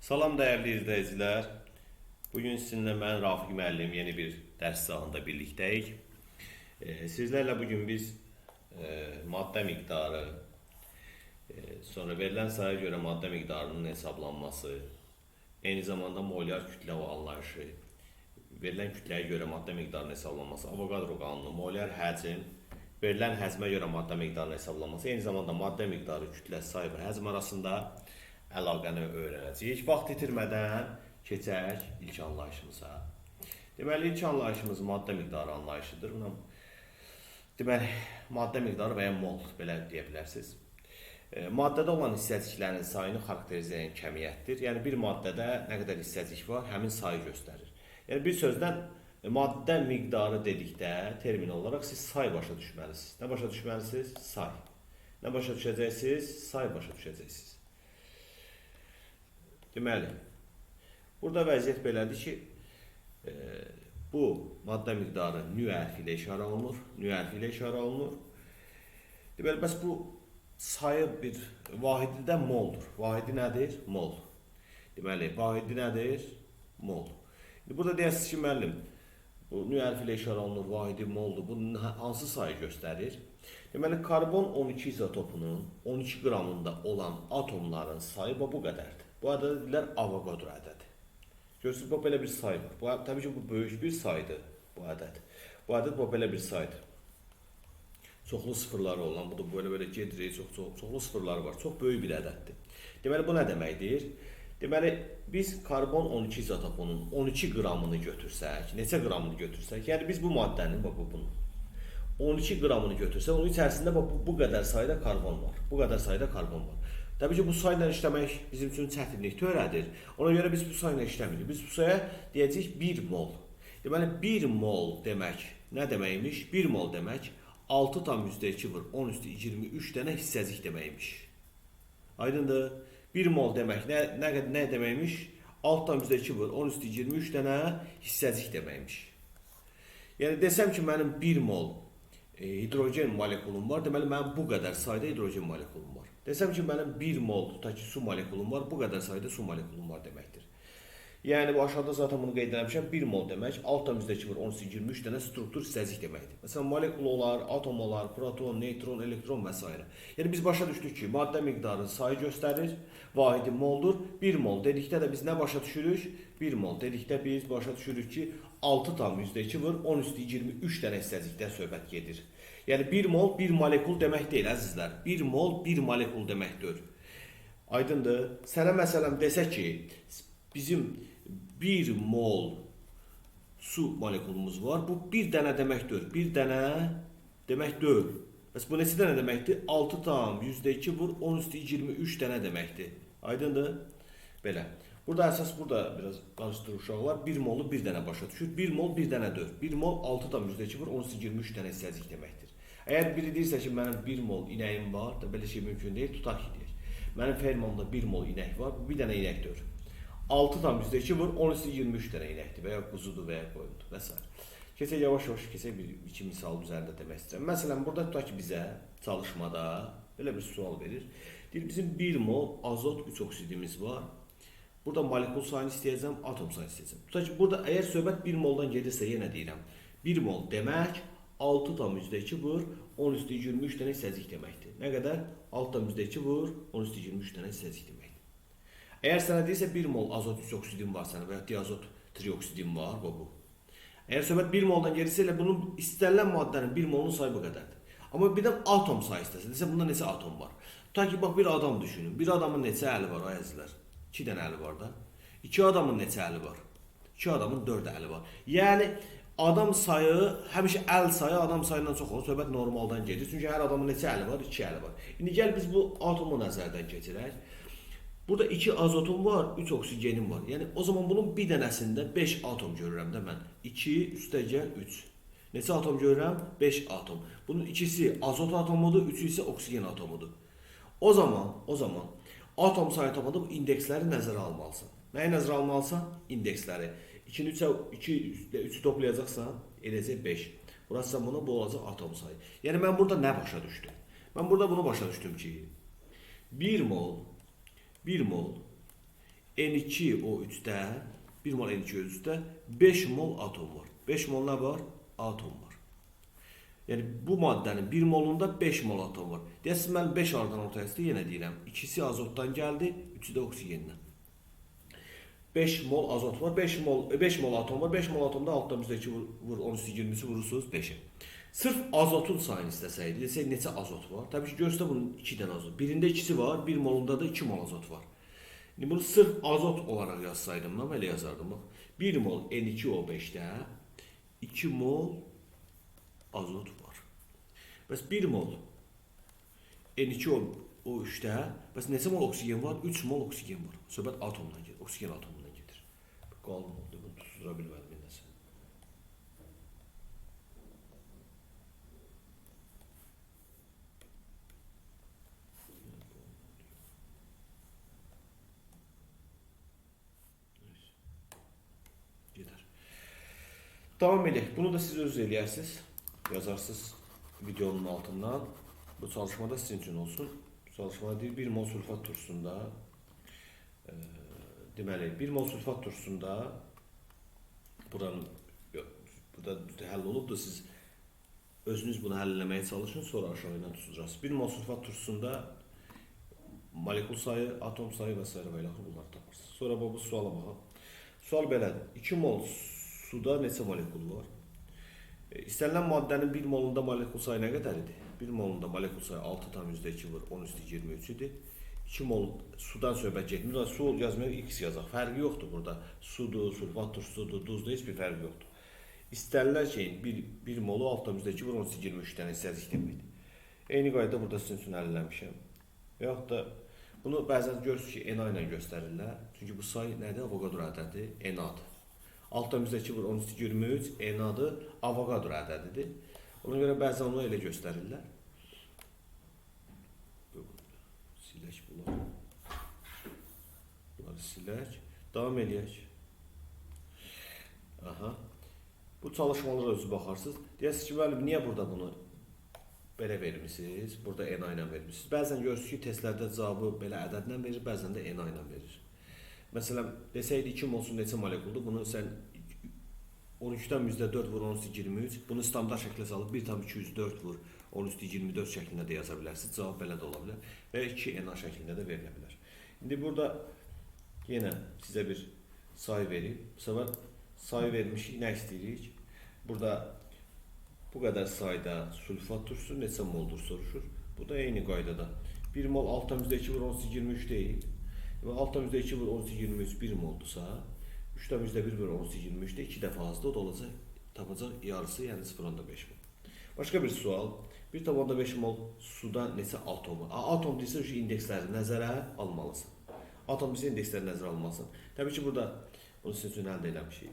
Salam dəyərli izləyicilər. Bugün sizinlə mən Rafiq müəllim yeni bir dərs sahəsində birlikdəyik. Sizlərlə bugün biz maddə miqdarı, sonra verilən sayıya görə maddə miqdarının hesablanması, eyni zamanda molyar kütlə anlayışı, verilən kütləyə görə maddə miqdarının hesablanması, Avogadro qanunu, molyar həcm, verilən həcmə görə maddə miqdarının hesablanması, eyni zamanda maddə miqdarı, kütlə, sayı və həcm arasında əlaqəni öyrənəcəyik. Vaxt itirmədən keçək ilk anlayışımıza. Deməli, ilk anlayışımız maddə miqdarı anlayışıdır. Deməli, maddə miqdarı və ya mol, belə deyə bilərsiniz. Maddədə olan hissəciklərin sayını xarakterizə edən kəmiyyətdir. Yəni, bir maddədə nə qədər hissəcik var, həmin sayı göstərir. Yəni, bir sözdən maddə miqdarı dedikdə termin olaraq siz say başa düşməlisiniz. Nə başa düşməlisiniz? Say. Nə başa düşəcəksiniz? Say başa düşəcəksiniz. Deməli, burada vəziyyət belədir ki, bu maddə miqdarı nü hərfi ilə işarə olunur. Nü hərfi ilə işarə olunur. Deməli, bəs bu sayı bir vahidi də moldur. Vahidi nədir? Mol. Deməli, vahidi nədir? Mol. Burada deyəsiniz ki, müəllim, bu nü hərfi ilə işarə olunur, vahidi moldur. Bu hansı sayı göstərir? Deməli, karbon 12 izotopunun 12 qramında olan atomların sayı bu qədərdir. Bu ədədə deyirlər Avogadro ədədi. Görürsünüz, bu belə bir sayı var. Təbii ki, bu böyük bir saydır, bu ədəd. Bu ədəd bu belə bir saydır. Çoxlu sıfırları olan, bu da belə gedirik, çoxlu sıfırları var. Çox böyük bir ədəddir. Deməli, bu nə deməkdir? Deməli, biz karbon 12 izotopunun 12 qramını götürsək, neçə qramını götürsək, yəni biz bu maddənin, bunun 12 qramını götürsək, onun içərisində bu qədər sayda karbon var. Bu qədər sayda karbon var. Təbii ki, bu sayla işləmək bizim üçün çətinlik törədir. Ona görə biz bu sayla işləmirik. Biz bu saya deyəcəyik 1 mol. Deməli, 1 mol demək nə deməkmiş? 1 mol demək 6,2 vur 10 üstü 23 dənə hissəcik deməkmiş. Aydındır? 1 mol demək nə deməkmiş? 6,2 vur 10 üstü 23 dənə hissəcik deməkmiş. Yəni, desəm ki, mənim 1 mol hidrogen molekulum var, deməli, mənim bu qədər sayda hidrogen molekulum var. Desəm ki, mənim 1 mol tutaq ki, su molekulum var, bu qədər sayda su molekulum var deməkdir. Yəni, bu aşağıda zaten bunu qeyd eləmişəm, 1 mol demək 6,2 vur 10 üstü 23 dənə struktur hissəcik deməkdir. Məsələn, molekul olar, atom olar, proton, neutron, elektron və s. Yəni, biz başa düşdük ki, maddə miqdarı sayı göstərir, vahidi moldur. 1 mol dedikdə də biz nə başa düşürük? 1 mol dedikdə biz başa düşürük ki, 6,2 vur 10 üstü 23 dənə hissəcikdən söhbət gedir. Yəni, 1 mol 1 molekul demək deyil, əzizlər. 1 mol 1 molekul deməkdir. Aydındır. Sənə məsələn desə ki, bizim 1 mol su molekulumuz var. Bu 1 dənə deməkdir. 1 dənə demək deyil. Bəs bu neçə dənə deməkdir? 6,2 vur 10 üstü 23 dənə deməkdir. Aydındır. Belə. Burada əsas biraz qarışdırır uşaqlar. 1 molu 1 dənə başa düşür. 1 mol 1 dənə deyil. 1 mol 6,2 vur 10 üstü 23 dənə hissəcik deməkdir. Əgər biri deyirsə ki, mənim 1 mol inəyim var, da belə şey mümkün deyil, tutaq ki, deyək. Mənim fermamda 1 mol inək var, bu 1 dənə inəkdir. 6,2 vur 10 üstü 23 dənə inəkdir və ya quzudur və ya qoyundur və s. Keçək yavaş-yavaş keçək iki misal üzərində demək istəyirəm. Məsələn, burada tutaq ki, bizə çalışmada belə bir sual verir. Deyir, bizim 1 mol azot 3 oksidimiz var. Burada molekul sayını istəyəcəm, atom sayını istəyəcəm. Tutaq ki, burada əgər söhbət 1 moldan gedirsə, yenə deyirəm. 1 mol demək 6,2 vur 10 üstü 23 dənə hissəcik deməkdir. Nə qədər? 6,2 vur 10 üstü 23 dənə hissəcik deməkdir. Əgər sənə deyirsə 1 mol azot 3 oksidin var sənə və ya diazot trioksidin var, bu. Əgər söhbət 1 moldan gedirsə, elə bunun istənilən maddənin 1 molunun sayı bu qədərdir. Amma bir də atom sayı istəsə, desə bunda neçə atom var? Tutaq ki, bax, bir adam düşünün. Bir adamın neçə əli var, əzizlər? 2 dənə əli var da. 2 adamın neçə əli var? 2 adamın 4 əli var. Yəni, adam sayı, həmişə əl sayı adam sayından çox olur. Söhbət normaldan gedir. Çünki hər adamın neçə əli var? 2 əli var. İndi gəl biz bu atomu nəzərdən keçirək. Burada 2 azotum var, 3 oksigenim var. Yəni, o zaman bunun bir dənəsində 5 atom görürəm də mən. 2 üstəgəl 3. Neçə atom görürəm? 5 atom. Bunun ikisi azot atomudur, 3'ü isə oksigen atomudur. O zaman atom sayı tapanda bu indeksləri nəzərə almalısan. Nəyi nəzərə almalısan? İndeksləri. 2'ni 3'ü toplayacaqsan, eləcək 5. Burası buna, bu olacaq atom sayı. Yəni, mən burada nə başa düşdüm? Mən burada bunu başa düşdüm ki, 1 mol N2O3'də 1 mol N2O3'də 5 mol atom var. 5 mol nə var? Atom var. Yəni bu maddənin 1 molunda 5 mol atom var. Deyəsiniz mən 5 aradan ortaya çıxdı, yenə deyirəm. İkisi azotdan gəldi, üçü də oksigendən. 5 mol azot var, 5 mol atom var. 5 mol atomda altdan bizdəki vur 13-20-si vurursunuz 5-ə. Sırf azotun sayını istəsəydi, desək neçə azot var? Təbii ki, görürsə bunun 2 dənə azot. Birində ikisi var, 1 molunda da 2 mol azot var. İndi bunu sırf azot olaraq yazsaydım, mən belə yazardım. 1 mol N2O5-də 2 mol azot var. Bəs 1 mol N2O3-də bəs neçə mol oksigen var? 3 mol oksigen var. Söhbət atomdan gedir, oksigen atomundan gedir. Qalın oldu, bunu tutuzdura bilmədim nəsə. Gedər. Davam edək. Bunu da siz özünüz eləyərsiniz. Yazarsınız videonun altından. Bu çalışmada sizin için olsun. Bu çalışmada deyir 1 mol sulfat turşusunda deməli 1 mol sulfat turşusunda burada həll olubdur. Siz özünüz bunu həll etməyə çalışın, sonra aşağıya tutacağız. 1 mol sulfat turşusunda molekul sayı, atom sayı və s. və ilaxır bunları tapırsınız. Sonra bu suala baxaq. Sual belədir. 2 mol suda neçə molekul var? İstənilən maddənin 1 molunda molekul sayı nə qədər idi? 1 molunda molekul sayı 6,2 vur 10^23 idi. 2 mol sudan söhbət getmir. Su yazmaya X yazaq. Fərqi yoxdur burada. Sudur, sulfat turşusudur, duzdur, heç bir fərqi yoxdur. İstənilən şeyin 1 molu 6,2 vur 10^23-dən istədik deməkdir. Eyni qayda burada sizin üçün əlləmişəm. Və yaxud da bunu bəzən görürsünüz ki, NA ilə göstərirlər. Çünki bu say nədir? Avogadro ədədi, NA-dır. 6,2 vur 10^23 NA-dır, Avogadro ədədidir. Ona görə bəzən onu elə göstərirlər. Silək bunları. Bunları silək. Davam eləyək. Aha. Bu çalışmalara özü baxarsınız. Deyəsiniz ki, müəllim, niyə burada bunu belə vermişsiniz? Burada NA ilə vermişsiniz. Bəzən görürsünüz ki, testlərdə cavabı belə ədədlə verir, bəzən də NA ilə verir. Məsələn, desəydi 2 molsun neçə molekuldur? Bunu sən 13-dən %4 vur 10^23. Bunu standart şəklə salıb 1,204 vur 10^24 şəklində də yaza bilərsiniz. Cavab belə də ola bilər. Və 2 NA şəklində də verilə bilər. İndi burada yenə sizə bir sayı verib. Bu səfər sayı vermişik, nə istəyirik? Burada bu qədər sayda sulfat turşusu neçə moldur soruşur. Bu da eyni qaydada. 1 mol 6,2 vur 10^23 deyil. 6,2 vur 10^23 1 moldursa, 3,1 vur 10^23-də 2 dəfə azdır, o da olacaq, tapacaq yarısı, yəni 0,5 mol. Başqa bir sual, 1,5 mol suda neçə atom var? Atom deyirsə, indeksləri nəzərə almalısın. Atom deyirsə, indeksləri nəzərə almalısın. Təbii ki, burada bunu sizin üçün əldə eləmişik.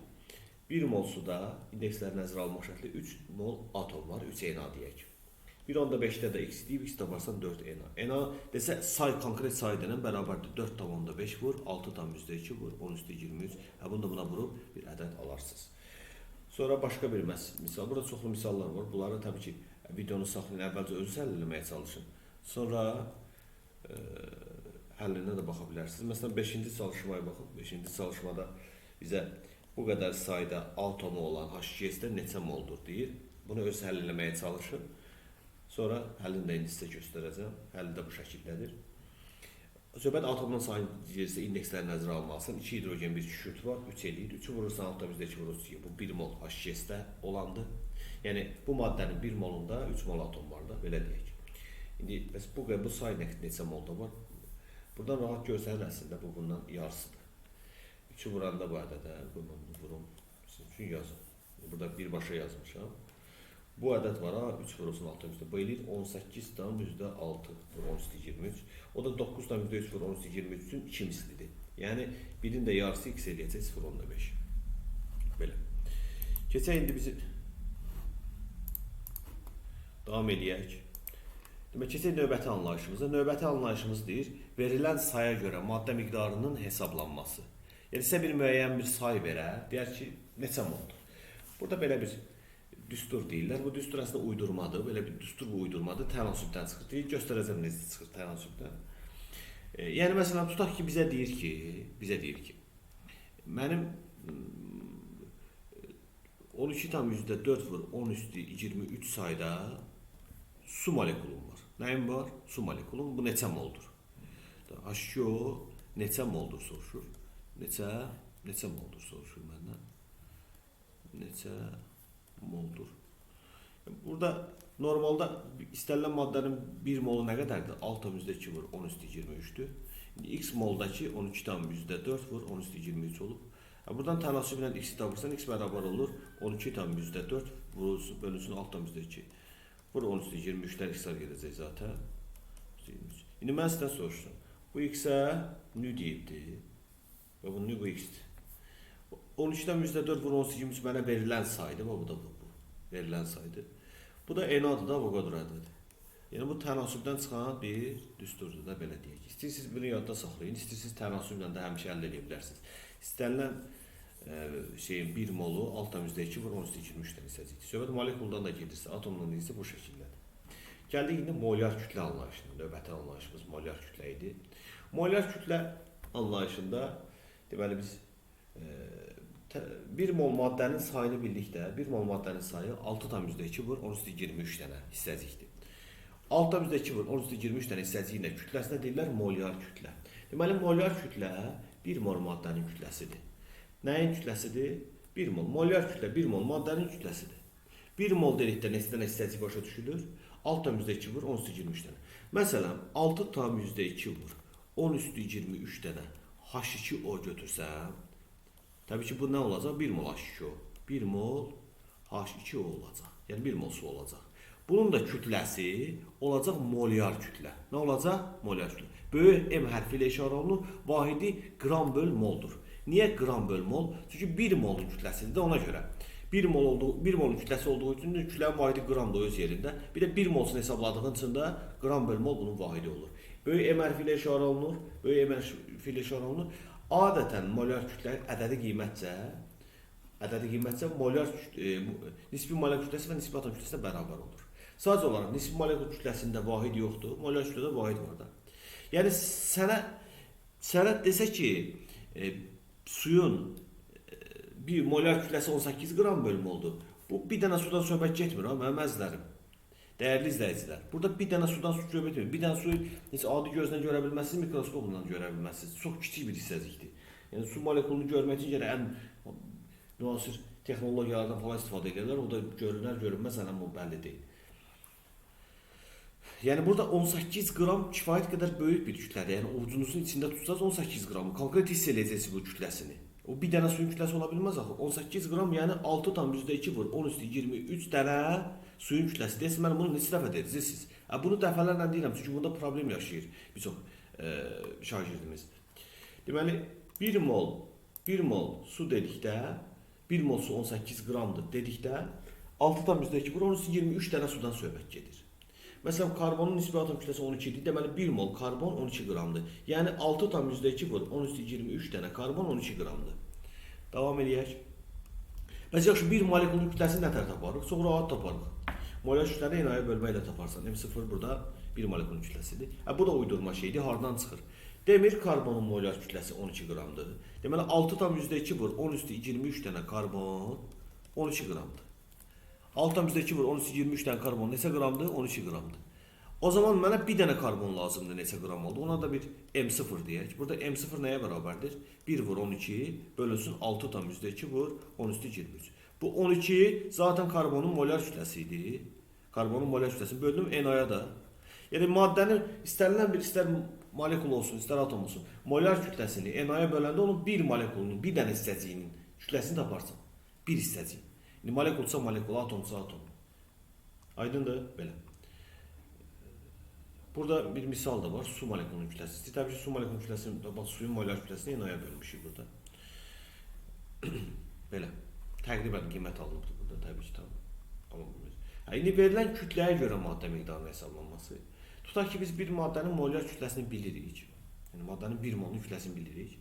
1 mol suda indeksləri nəzərə almaq şəkli 3 mol atom var, 3 NA deyək. 1,5-də də X deyib, X taparsan 4 NA. NA desə, say, konkret sayı denən bərabərdir. 4,5 vur, 6,2 vur, 10^23. Bunu da buna vurub bir ədəd alarsınız. Sonra başqa bir misal. Burada çoxlu misallar var. Bunları təbii ki, videonu saxlayın, əvvəlcə özünüz həll etməyə çalışın. Sonra həllinə də baxa bilərsiniz. Məsələn, 5-ci çalışmaya baxın. 5-ci çalışmada bizə bu qədər sayda atomu olan H2S-də neçə moldur deyir. Bunu öz həll etməyə çalışın. Sonra həllini də indi sizə göstərəcəm. Həlli də bu şəkildədir. Söhbət atomun sayı deyirsə, indeksləri nəzərə almalısın. 2 hidrogen, 1 kükürt var, 3 eləyir. 3-ü vurursan, 6,2 vurursun. Bu 1 mol H2S-də olandır. Yəni, bu maddənin 1 molunda 3 mol atom var da, belə deyək. İndi, bu say neçə molda var? Buradan rahat görsənir əslində, bu bundan yarısıdır. 3-ü vuranda bu ədədə, bunu vurum. Sizin üçün yazın. Burada birbaşa yazmışam. Bu ədəd var, 3 vurulsun 6,3. Bu eləyir 18,6 vur 10^23. O da 9,3 vur 10^23-ün 2 mislidir. Yəni, birin də yarısı X eləyəcək 0,5. Belə. Keçək indi bizi davam edək. Demək, keçək növbəti anlayışımıza. Növbəti anlayışımız deyir, verilən saya görə maddə miqdarının hesablanması. Yəni, sizə bir müəyyən bir say verə, deyər ki, neçə moldur? Burada belə bir düstur deyirlər. Bu düstur əslində uydurmadır. Belə bir düstur bu uydurmadır. Tənasübdən çıxır. Deyir, göstərəcəm necə çıxır tənasübdən. Yəni, məsələn, tutaq ki, bizə deyir ki, bizə deyir ki, mənim 12,4 vur 10 üstü 23 sayda su molekulum var. Nəyim var? Su molekulum. Bu neçə moldur? H2O neçə moldur soruşur. Neçə moldur soruşur məndən. Neçə moldur. Burada normalda istənilən maddənin 1 molu nə qədərdir? 6,2 vur 10 üstü 23'dür. X moldakı 12,4 vur 10 üstü 23 olub. Buradan tənasüblə x tapırsan, x bərabər olur 12,4 bölünsün 6,2 vur 10 üstü 23'dən x-lar gedəcək zaten. İndi mən sizdən soruşsun. Bu x-ə nü deyibdir. Və bu nü bu x-dir. 13,4 vur 10 üstü 23 mənə verilən saydı. Bu da bu. Verilən saydı. Bu da n-adır da Avogadro ədədi. Yəni bu tənasübdən çıxan bir düsturdur da belə deyək. İstəyirsiniz bunu yadda saxlayın, istəyirsiniz tənasüblə də həmişə əldə edə bilərsiniz. İstənilən şeyin 1 molu 6,2 vur 10 üstü 23'dən hissəcəkdir. Söhbət molekuldan da gedirsə, atomdan isə bu şəkildədir. Gəldik indi molyar kütlə anlayışına. Növbəti anlayışımız molyar kütlə idi. Molyar kütlə anlayışında deməli biz 1 mol maddənin sayını bildikdə, 1 mol maddənin sayı 6,2 vur 10 üstü 23 dənə hissəcikdir. 6,2 vur 10 üstü 23 dənə hissəciyi ilə kütləsinə deyirlər molyar kütlə. Deməli molyar kütlə 1 mol maddənin kütləsidir. Nəyin kütləsidir? 1 mol. Molyar kütlə 1 mol maddənin kütləsidir. 1 mol dedikdə neçə dənə hissəcik başa düşülür? 6,2 vur 10 üstü 23 dənə. Məsələn, 6,2 vur 10 üstü 23 dənə H2O götürsəm, təbii ki bu nə olacaq? 1 mol H2O. 1 mol H2O olacaq. Yəni 1 mol su olacaq. Bunun da kütləsi olacaq molyar kütlə. Nə olacaq? Molyar kütlə. Böyük M hərfi ilə işarə olunur. Vahidi qram böl moldur. Niyə qram böl mol? Çünki 1 molun kütləsidir ona görə. 1 molun kütləsi olduğu üçün kütlənin vahidi qramdır öz yerində. Bir də 1 molsunu hesabladığın üçün də qram böl mol bunun vahidi olur. Böyük M hərfi ilə işarə olunur. Böyük M hərfi ilə işarə olunur. Adətən molyar kütlə ədədi qiymətcə molyar nisbi molyar kütləsi və nisbi atom kütləsinə bərabər olur. Sadəcə olaraq nisbi molyar kütləsində vahid yoxdur, molyar kütlədə vahid var da. Yəni sənə desə ki, suyun bir molyar kütləsi 18 qram bölü moldur. Bu bir dənə sudan söhbət getmir, mənim əzizlərim. Dəyərli izləyicilər. Burada bir dənə sudan su söhbət etmir. Bir dənə suyu heç adi gözlə görə bilməzsiniz, mikroskopla görə bilməzsiniz. Çox kiçik bir hissəcikdir. Yəni su molekulunu görmək üçün ən müasir texnologiyalardan falan istifadə edirlər. O da görünər, görünməz, bu bəlli deyil. Yəni burada 18 qram kifayət qədər böyük bir kütlədir. Yəni ovucunuzun içində tutsaz 18 qramı konkret hiss edəcəksiniz bu kütləsini. O bir dənə suyun kütləsi ola bilməz axı. 18 qram yəni 6,2 vur 10 üstü 23 dənə suyun kütləsi. Deyəsən mən bunu neçə dəfə dediniz? Bunu dəfələrlə deyirəm çünki burada problem yaşayır bir çox şagirdimiz. Deməli 1 mol su dedikdə 1 mol su 18 qramdır dedikdə 6,2 vur 10 üstü 23 dənə sudan söhbət gedir. Məsələn, karbonun nisbi atom kütləsi 12 idi. Deməli 1 mol karbon 12 qramdır. Yəni 6,2 vur 10 üstü 23 dənə karbon 12 qramdır. Davam edək. Bəs yaxşı bir molekulun kütləsini nətər taparıq? Çox rahat taparıq. Molyar kütləni n-yə bölməklə taparsan. M0 burada bir molekulun kütləsidir. Bu da uydurma şeydir. Hardan çıxır? Demir karbonun molyar kütləsi 12 qramdır. Deməli 6,2 vur 10 üstü 23 dənə karbon 12 qramdır. 6,2 vur 10 üstü 23 dənə karbon neçə qramdır? 12 qramdır. O zaman mənə bir dənə karbon lazımdır neçə qram oldu? Ona da bir M0 deyək. Burada M0 nəyə bərabərdir? 1 vur 12 bölünsün 6,2 vur 10 üstü 23. Bu 12 zaten karbonun molyar kütləsi idi. Karbonun molyar kütləsini böldüm n-aya da. Yəni maddənin istənilən bir istər molekul olsun, istər atom olsun, molyar kütləsini n-aya böləndə onun bir molekulunun, bir dənə hissəciyinin kütləsini taparsan. Bir hissəcik. Molekulsa molekul, atomsa atom. Aydındır? Belə. Burada bir misal da var. Su molekulunun kütlesi. Təbii ki, su molekulunun kütlesini, bax, suyun molyar kütlesini n-aya bölmüşük burada. Belə. Təqribən qiymət alınıbdır burada. Təbii ki, tam. İndi verilən kütləyə görə maddə miqdarının hesablanması. Tutaq ki, biz bir maddənin molyar kütlesini bilirik. Yəni, maddənin 1 molunun kütlesini bilirik.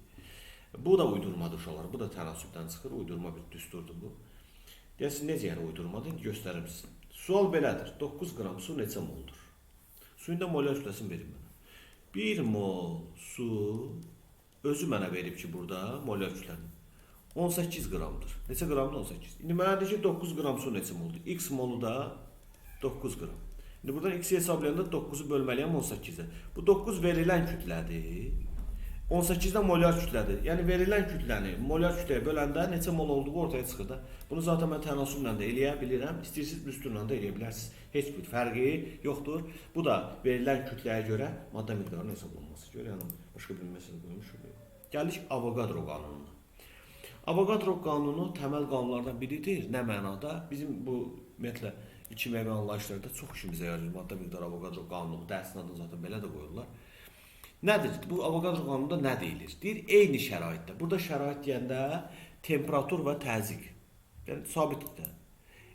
Bu da uydurmadır uşaqlar. Bu da tənasübdən çıxır. Uydurma bir düsturdur bu. Deyəsin, necə yəni uydurmadır? Göstərim sizin. Sual belədir. 9 qram su neçə moldur? Suyun da molyar kütləsini verir mənə. 1 mol su özü mənə verib ki, burada molar kütlənin 18 qramdır. Neçə qramdır? 18. İndi mənə deyir ki, 9 qram su neçə moldur? X molu da 9 qram. İndi buradan X hesablayanda 9'u bölməliyəm 18'e. Bu 9 verilən kütlədir. 18'dən molar kütlədir. Yəni verilən kütləni molar kütləyə böləndə neçə mol olduğu ortaya çıxır da. Bunu zaten mən tənasüblə də eləyə bilirəm. İstəyirsiniz üstünlə də eləyə bilərsiniz. Heç bir fərqi yoxdur. Bu da verilən kütləyə görə maddə miqdarının hesablanması. Yəni başqa bir məsələ qoymuşuq. Gəldik Avogadro qanununa. Avogadro qanunu təməl qanunlardan biridir. Nə mənada? Bizim bu ümumiyyətlə kimya anlayışlarda çox işimizə yarayır. Maddə miqdarı Avogadro qanunu dərsin adını zaten belə də qoyurlar. Nədir? Bu Avogadro qanununda nə deyilir? Deyir, eyni şəraitdə. Burada şərait deyəndə temperatur və təzyiq. Yəni sabitdir.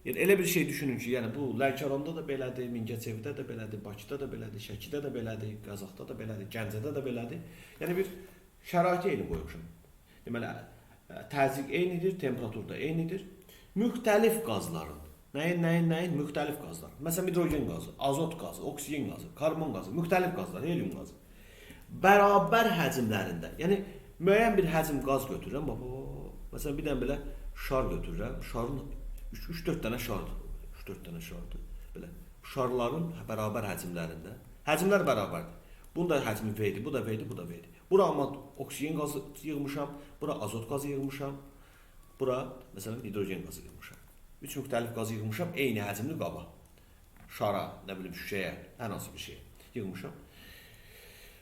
Yəni elə bir şey düşünün ki, yəni bu Lənkəranda da belədir, Mingəçevirdə də belədir, Bakıda da belədir, Şəkidə də belədir, Qazaxda da belədir, Gəncədə də belədir. Yəni bir şəraiti eyni qoymuşam. Deməli, təzyiq eynidir, temperatur da eynidir. Müxtəlif qazların, nəyin müxtəlif qazlar. Məsələn, hidrogen qazı, azot qazı, oksigen qazı, karbon qazı, müxtəlif qazlar, helyum qazı. Bərabər həcmlərində, yəni müəyyən bir həcm qaz götürürəm, məsələn bir dənə belə şar götürürəm, şarın 3-4 dənə şardır, 3-4 dənə şardır, belə şarların bərabər həcmlərində, həcmlər bərabərdir. Bunun da həcmi V-dir, bu da V-dir, bu da V-dir. Bura amma oksigen qazı yığmışam, bura azot qazı yığmışam, bura məsələn hidrogen qazı yığmışam. 3 müxtəlif qazı yığmışam, eyni həcmli qaba, şara, nə bilim şüşəyə, hər hansı bir şeyə yığmışam.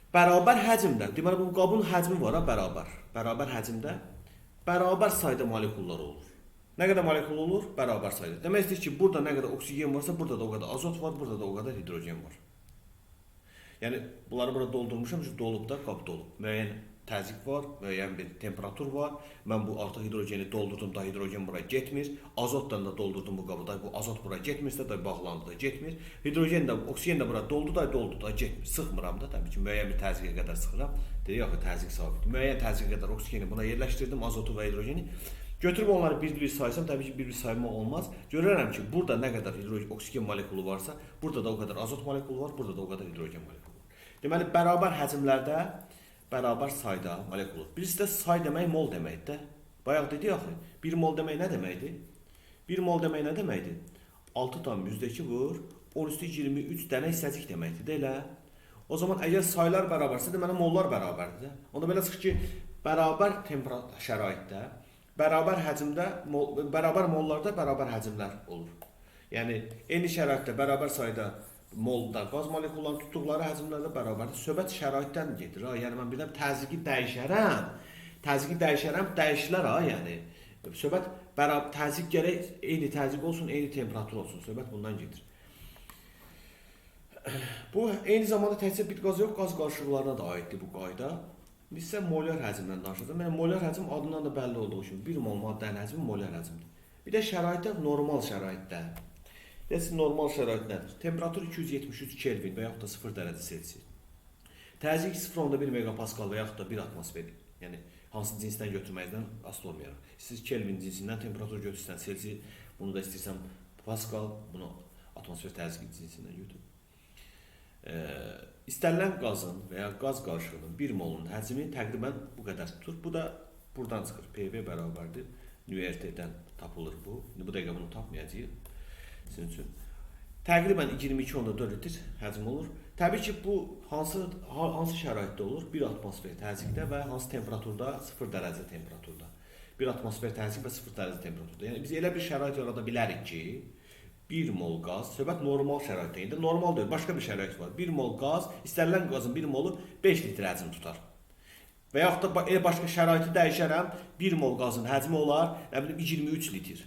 Bərabər həcmdə, deməli bu qabın həcmi var, bərabər həcmdə, bərabər sayda molekullar olur. Nə qədər molekul olur? Bərabər sayda. Demək istəyir ki, burada nə qədər oksigen varsa, burada da o qədər azot var, burada da o qədər hidrogen var. Yəni bunları burada doldurmuşam, dolub da qab dolub. Müəyyən təzyiq var, müəyyən bir temperatur var. Mən bu artıq hidrogeni doldurdum da hidrogen bura getmir. Azotdan da doldurdum bu qabı da bu azot bura getmirsə da bağlandı da getmir. Hidrogen də, oksigen də bura doldu da getmir. Sıxmıram da təbii ki, müəyyən bir təzyiqə qədər sıxıram. Deyək axı təzyiq sabit. Müəyyən təzyiqə qədər oksigeni buna yerləşdirdim, azotu və hidrogeni. Götürüb onları bir-bir saysam, təbii ki, bir-bir sayma olmaz. Görərəm ki, burada nə qədər oksigen molekulu varsa, burada da o qədər azot molekulu var, burada da o qədər hidrogen molekulu var. Deməli, bərabər həcmlərdə, bərabər sayda molekul olur. Birisi də say demək mol deməkdir. Bayaq dedik axı, 1 mol demək nə deməkdir? 1 mol demək nə deməkdir? 6,2 vur, 10^23 dənə hissəcik deməkdir, elə. O zaman əgər saylar bərabərsə, deməli mollar bərabərdir. Onda belə çıxır ki, bərabər temperatur şəraitdə, bərabər həcmdə, bərabər mollarda bərabər həcmlər olur. Yəni, eyni şəraitdə, bərabər sayda molda qaz molekullarının tutduqları həcmlərlə bərabərdir. Söhbət şəraitdən gedir. Yəni, mən birdən təzyiqi dəyişərəm, dəyişilər, yəni. Söhbət, təzyiq gərək eyni təzyiq olsun, eyni temperatur olsun. Söhbət bundan gedir. Bu, eyni zamanda təkcə bir qaz yox, qaz qarışıqlarına da aiddir bu qayda. Biz isə molar həcmdən danışacağıq. Yəni, molar həcm adından da bəlli olduğu kimi 1 mol maddənin həcmi molar həcmdir. Bir də şəraitdə, normal şəraitdə. Normal şərait nədir? Temperatur 273 Kelvin və yaxud da 0 dərəcə Selsi. Təzyiq 0,1 megapascal və yaxud da 1 atmosfer. Yəni, hansı cinsdən götürməkdən asılı olmayaraq. Siz Kelvin cinsindən temperatur götürsən Selsi, bunu da istəyirsən Pascal, bunu atmosfer təzyiq cinsindən götür. İstənilən qazın və ya qaz qarışığının 1 molun həcmi təqribən bu qədər tutur. Bu da buradan çıxır. PV bərabərdir. NÜRT-dən tapılır bu. Bu dəqiqə bunu tapmayacağıq. Sizin üçün. Təqribən 22,4 litr həcm olur. Təbii ki, bu hansı şəraitdə olur? 1 atmosfer təzyiqdə və hansı temperaturda? 0 dərəcə temperaturda. 1 atmosfer təzyiq və 0 dərəcə temperaturda. Yəni, biz elə bir şərait yarada bilərik ki, 1 mol qaz, söhbət normal şəraitdə idi. Normal deyil, başqa bir şərait var. 1 mol qaz, istənilən qazın 1 molu 5 litr həcm tutar. Və yaxud da başqa şəraiti dəyişərəm, 1 mol qazın həcmi olar, 23 litr.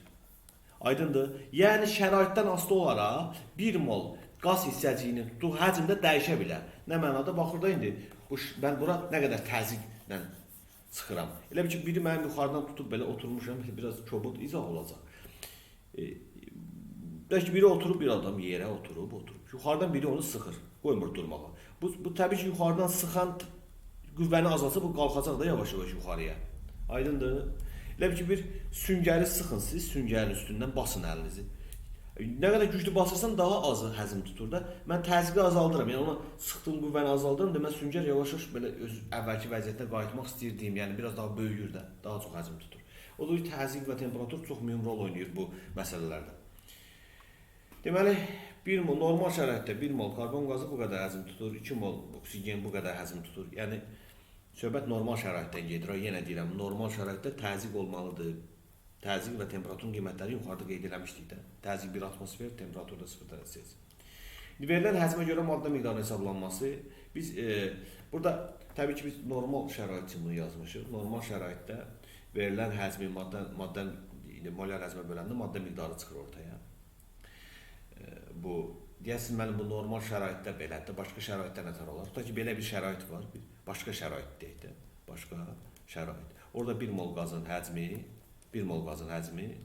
Aydındır. Yəni şəraitdən asılı olaraq 1 mol qaz hissəciyinin tutduğu həcmdə dəyişə bilər. Nə mənada? Baxır da indi, mən bura nə qədər təzyiqlə sıxıram. Elə bir ki, biri mənim yuxarıdan tutub belə oturmuşam, biraz kobud izah olacaq. Bəlkə biri oturub, bir adam yerə oturub. Yuxarıdan biri onu sıxır, qoymur durmağa. Bu təbii ki, yuxarıdan sıxan qüvvəni azalsa, bu qalxacaq da yavaş-yavaş yuxarıya. Aydındır. Elə ki, bir süngəri sıxın siz, süngərin üstündən basın əlinizi. Nə qədər güclü basırsan daha az həzm tutur da. Mən təzyiqi azaldıram. Yəni ona sıxdığım qüvvəni azaldıram da mən süngər yavaş-yavaş belə öz əvvəlki vəziyyətinə qayıtmaq istəyirdim. Yəni biraz daha böyüyür də, daha çox həzm tutur. O da təzyiq və temperatur çox mühüm rol oynayır bu məsələlərdə. Deməli, 1 mol normal şəraitdə 1 mol karbon qazı bu qədər həzm tutur, 2 mol oksigen bu qədər həzm tutur. Yəni söhbət normal şəraitdən gedir. Yenə deyirəm, normal şəraitdə təzyiq olmalıdır. Təzyiq və temperaturun qiymətləri yuxarıda qeyd eləmişdik də. Təzyiq 1 atmosfer, temperatur da 0 dərəcə Selsi. Verilən həzmə görə maddə miqdarının hesablanması. Biz burada təbii ki biz normal şərait üçün bunu yazmışıq. Normal şəraitdə verilən həzmi maddə molar həzmə böləndə maddə miqdarı çıxır ortaya. Bu deyəsən mənim bu normal şəraitdə belədir, başqa şəraitdə nətər olar? Tutaq ki belə bir şərait var, başqa şərait deyək də, başqa şərait. Orada 1 mol qazın həzmi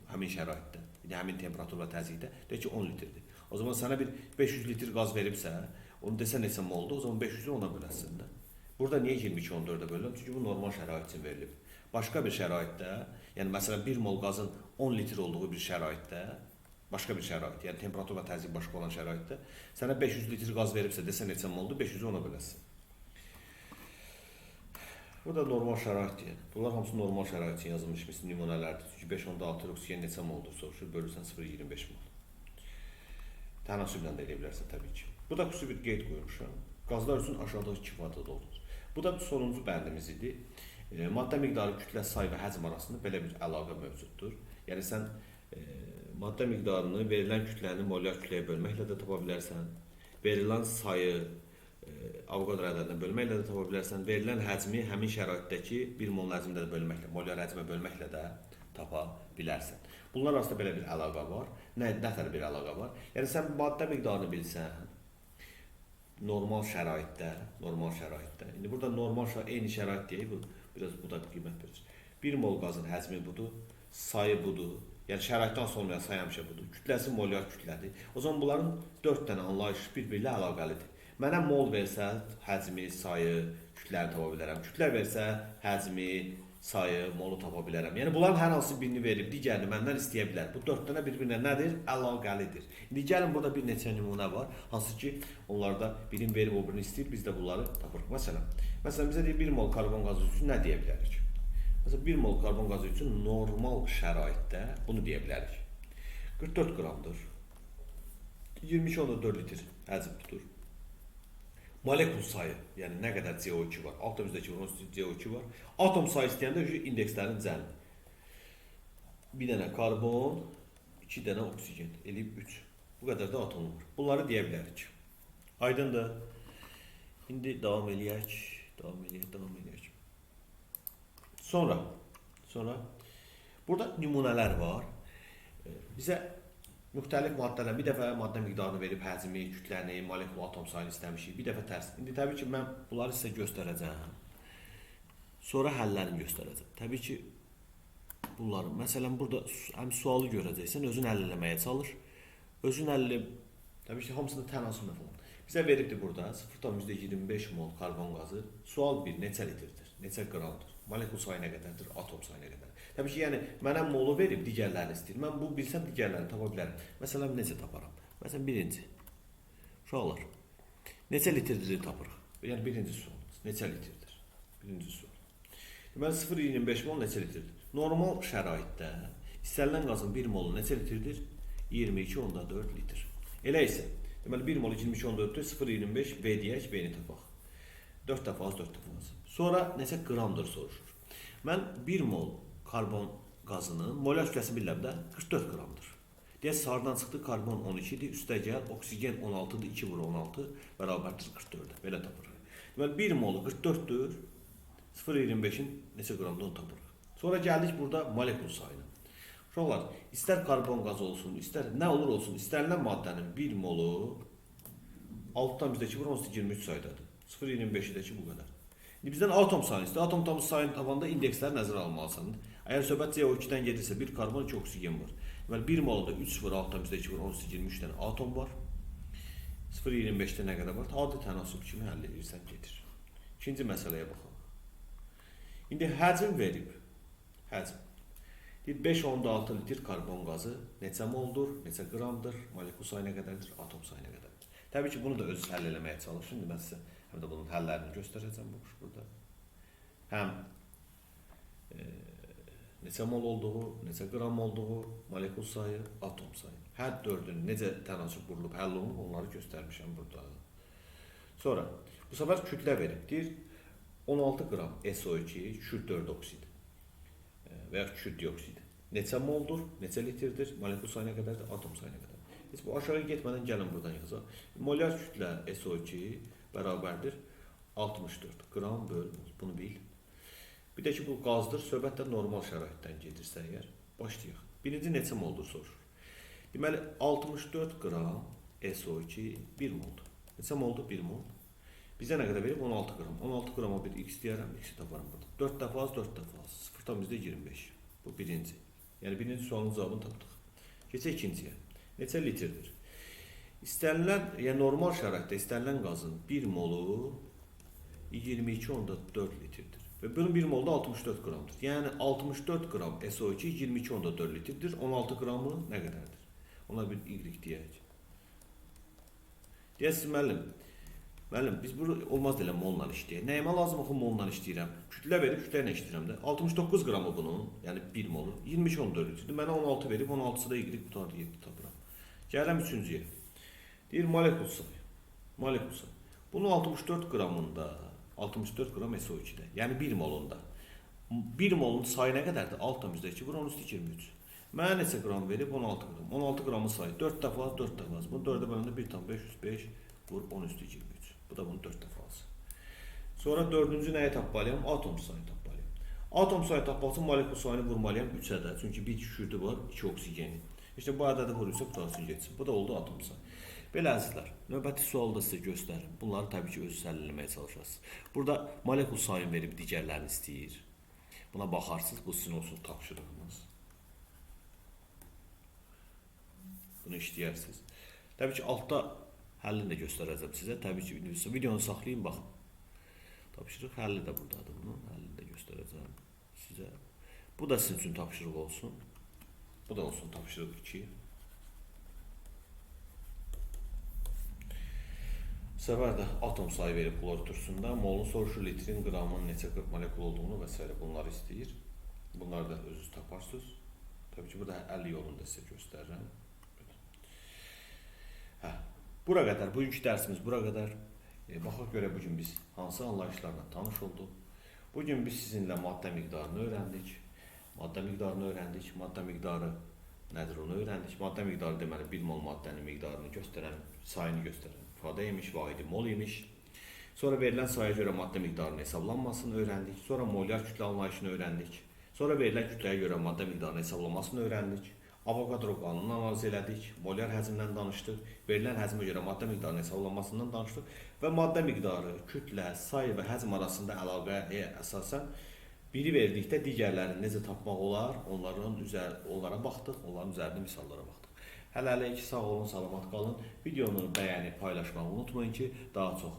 həmin şəraitdə, yəni həmin temperatur və təzyiqdə deyək ki 10 litrdir. O zaman sənə bir 500 litr qaz veribsə, onu desə neçə moldur, o zaman 500-ü ona böləsən də. Burada niyə 22-14-ə bölürəm? Çünki bu normal şərait üçün verilib. Başqa bir şəraitdə, yəni məsələn 1 mol qazın 10 litr olduğu bir şəraitdə, başqa bir şərait, yəni temperatur və təzyiq başqa olan şəraitdə sənə 500 litr qaz veribsə, desə neçə moldur, 500-ü ona böləsən. Bu da normal şərait deyil. Bunlar hamısı normal şərait üçün yazılmış nümunələrdir. Çünki 5-10-6 oksigen neçə moldur soruşur, bölürsən 0,25 mol. Tənasüblə də elə bilərsən təbii ki. Bu da xüsusi bir qeyd qoymuşam. Qazlar üçün aşağıdakı kifayətli olur. Bu da sonuncu bəndimiz idi. Maddə miqdarı, kütlə, say və həcm arasında belə bir əlaqə mövcuddur. Yəni sən maddə miqdarını verilən kütləni molyar kütləyə bölməklə də tapa bilərsən. Verilən sayı Avogadro ədədinə bölməklə də tapa bilərsən. Verilən həcmi həmin şəraitdəki 1 mol həcmdə də bölməklə, molyar həcmə bölməklə də tapa bilərsən. Bunlar arasında belə bir əlaqə var. Nətər bir əlaqə var? Yəni sən maddə miqdarını bilsən, normal şəraitdə, indi burada normal eyni şərait deyək, biraz bu da qiymət verir. 1 mol qazın həcmi budur, sayı budur. Yəni şəraitdən sonra say həmişə budur. Kütləsi molyar kütlədir. O zaman bunların 4 dənə anlayış bir-birilə əlaqəlidir. Mənə mol versə, həcmi, sayı, kütləni tapa bilərəm. Kütlə versə, həcmi, sayı, molu tapa bilərəm. Yəni bunların hər hansı birini verib, digərini məndən istəyə bilər. Bu 4 dənə bir-birinə nədir? Əlaqəlidir. İndi gəlin burada bir neçə nümunə var. Hansı ki, onlarda birini verib, o birini istəyir, biz də bunları tapırıq. Məsələn, bizə deyir 1 mol karbon qazı üçün nə deyə bilərik? Məsələn, 1 mol karbon qazı üçün normal şəraitdə bunu deyə bilərik. 44 qramdır. 22.4 litr həcm tutur. Molekul sayı, yəni nə qədər CO2 var, atomdakı CO2 var. Atom sayı istəyəndə indekslərin cəmi. Bir dənə karbon, 2 dənə oksigen, eləyib 3. Bu qədər də atom var. Bunları deyə bilərik. Aydındır. İndi davam eləyək. Sonra burada nümunələr var. Bizə müxtəlif maddələr, bir dəfə maddə miqdarını verib, həcmi, kütləni, molekul atom sayını istəmişik, bir dəfə tərs. İndi təbii ki, mən bunları sizə göstərəcəm. Sonra həllərini göstərəcəm. Təbii ki, bunları, məsələn, burada həm sualı görəcəksən, özün həll eləməyə çalış. Özün həll, təbii ki, hamısında tənasüblə falan. Bizə veribdir burada 0,25 mol karbon qazı. Sual 1, neçə litrdir, neçə qramdır, molekul sayı nə qədərdir, atom sayı nə qədərdir. Təbii ki, yəni mənə molu verib, digərlərini istəyir. Mən bu bilsəm digərlərini tapa bilərəm. Məsələn, necə taparam? Məsələn, birinci. Uşaqlar, neçə litrdir tapırıq? Yəni birinci sual. Neçə litrdir? Birinci sual. Deməli 0,25 mol neçə litrdir? Normal şəraitdə istənilən qazın 1 molu neçə litrdir? 22.4 litr. Elə isə, deməli 1 mol 22.4-dür, 0,25 V deyək, V-ni tapaq. 4 dəfə az, 4 dəfə az. Sonra neçə qramdır soruşur. Mən 1 mol karbon qazının molyar kütləsi bilirəm də 44 qramdır. Deyək, sarıdan çıxdı, karbon 12-dir, üstə gəl, oksigen 16-dır, 2 vur 16 bərabərdir 44-də. Belə tapırıq. Deməli, 1 molu 44-dür, 0,25-in neçə qramda onu tapırıq. Sonra gəldik burada molekul sayına. Uşaqlar, istər karbon qazı olsun, istər nə olur olsun, istənilən maddənin 1 molu altdan bizdəki vur 23 saydadır. 0,25-dəki bu qədər. Bizdən atom sayını istəyir. Atom sayını tapanda indeksləri nəzərə almalısan. Əgər söhbət CO2-dən gedirsə, 1 karbon, 2 oksigen var. Deməli 1 molda 3 vur, altdan bizdəki vur 23 dənə atom var. 0,25-də nə qədər var? Adi tənasüb kimi həll edirsən, gedir. İkinci məsələyə baxaq. İndi həcm verib. Həcm. Deyir 5.6 litr karbon qazı neçə moldur, neçə qramdır, molekul sayı nə qədərdir, atom sayı nə qədərdir. Təbii ki, bunu da özünüz həll eləməyə çalışın. Mən sizə həm də bunun həllərini göstərəcəm burada. Həm neçə mol olduğu, neçə qram olduğu, molekul sayı, atom sayı. Hər dördünü necə tənasüb qurulub həll olunub, onları göstərmişəm burada. Sonra bu səfər kütlə verib. Deyir 16 qram SO2 kükürt 4 oksid və ya kükürt dioksid. Neçə moldur, neçə litrdir, molekul sayı nə qədərdir, atom sayı nə qədərdir. Heç bu aşağı getmədən gəlin buradan yazaq. Molyar kütlə SO2 bərabərdir 64 qram böl mol. Bunu bil. Bir də ki, bu qazdır. Söhbət də normal şəraitdən gedirsə əgər. Başlayaq. Birinci neçə moldur soruşur. Deməli, 64 qram SO2 1 moldur. Neçə moldur? 1 mol. Bizə nə qədər verib? 16 qram. 16 qrama bir x deyərəm, x-i taparım burada. 4 dəfə az, 4 dəfə az. 0'dan bizdə 25. Bu birinci. Yəni birinci sualın cavabını tapdıq. Keçək ikinciyə. Neçə litrdir? İstənilən, yəni normal şəraitdə istənilən qazın 1 molu 22.4 litrdir. Və bunun 1 molu da 64 qramdır. Yəni 64 qram SO2 22.4 litrdir. 16 qramı nə qədərdir? Ona bir y deyək. Deyəsiniz müəllim, biz burada olmaz elə molla işləyək. Nəyimə lazım axı molla işləyirəm? Kütlə verib, kütlə ilə işləyirəm də. 69 qramı bunun, yəni 1 molu 23.4 litrdir. Mənə 16 verib, 16'sı da y tutar 7 tapıram. Gələm üçüncüyə. Deyir molekul sayı. Molekul sayı. Bunun 64 qramında, 64 qram SO2-də, yəni 1 molunda. 1 molun sayı nə qədərdir? Altdan bizdə 2 vur, 10 üstü 23. Mənə neçə qram verib? 16 qram. 16 qramın sayı 4 dəfə az, 4 dəfə az. Bunu 4-ə böləndə 1,505 vur 10 üstü 23. Bu da bunu 4 dəfə az. Sonra dördüncü nəyi tapmalıyam? Atom sayı tapmalıyam. Atom sayı tapmaq üçün molekul sayını vurmalıyam 3'ə də. Çünki bir kükürdü var, 2 oksigeni. İşte bu ədədi vurursa qutasını geçsin. Bu da oldu atom sayı. Belə əzizlər, növbəti sualda sizə göstərim. Bunları təbii ki, özünüz həll etməyə çalışasınız. Burada molekul sayını verib digərlərini istəyir. Buna baxarsınız, bu sizin olsun tapşırığınız. Bunu işləyərsiniz. Təbii ki, altda həllini də göstərəcəm sizə. Təbii ki, videonu saxlayın, baxın. Tapşırıq həlli də buradadır. Bunun həllini də göstərəcəm sizə. Bu da sizin üçün tapşırıq olsun. Bu da olsun tapşırıq 2. Bu səfər də atom sayı verib kloritursunda molunu soruşur, litrin, qramın neçə molekul olduğunu və s. bunları istəyir. Bunları da özünüz taparsınız. Təbii ki, burada 50 yolunu da sizə göstərirəm. Bura qədər, bugünkü dərsimiz bura qədər. Baxaq görə bugün biz hansı anlayışlarla tanış olduq. Bugün biz sizinlə maddə miqdarını öyrəndik. Maddə miqdarı nədir onu öyrəndik. Maddə miqdarı deməli 1 mol maddənin miqdarını göstərən, sayını göstərən ifadə imiş, vahidi mol imiş. Sonra verilən sayıya görə maddə miqdarının hesablanmasını öyrəndik. Sonra molyar kütlə anlayışını öyrəndik. Sonra verilən kütləyə görə maddə miqdarının hesablanmasını öyrəndik. Avogadro qanununu analiz elədik, molyar həcmdən danışdıq, verilən həcmə görə maddə miqdarının hesablanmasından danışdıq və maddə miqdarı, kütlə, sayı və həcm arasında əlaqəyə əsasən biri verdikdə digərlərini necə tapmaq olar, onlara baxdıq, onların üzərində misallara baxdıq. Hələlik sağ olun, salamat qalın. Videonu bəyənib paylaşmağı unutmayın ki, daha çox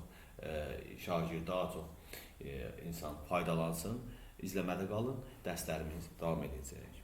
şagird, daha çox insan faydalansın. İzləmədə qalın, dərslərimiz davam edəcək.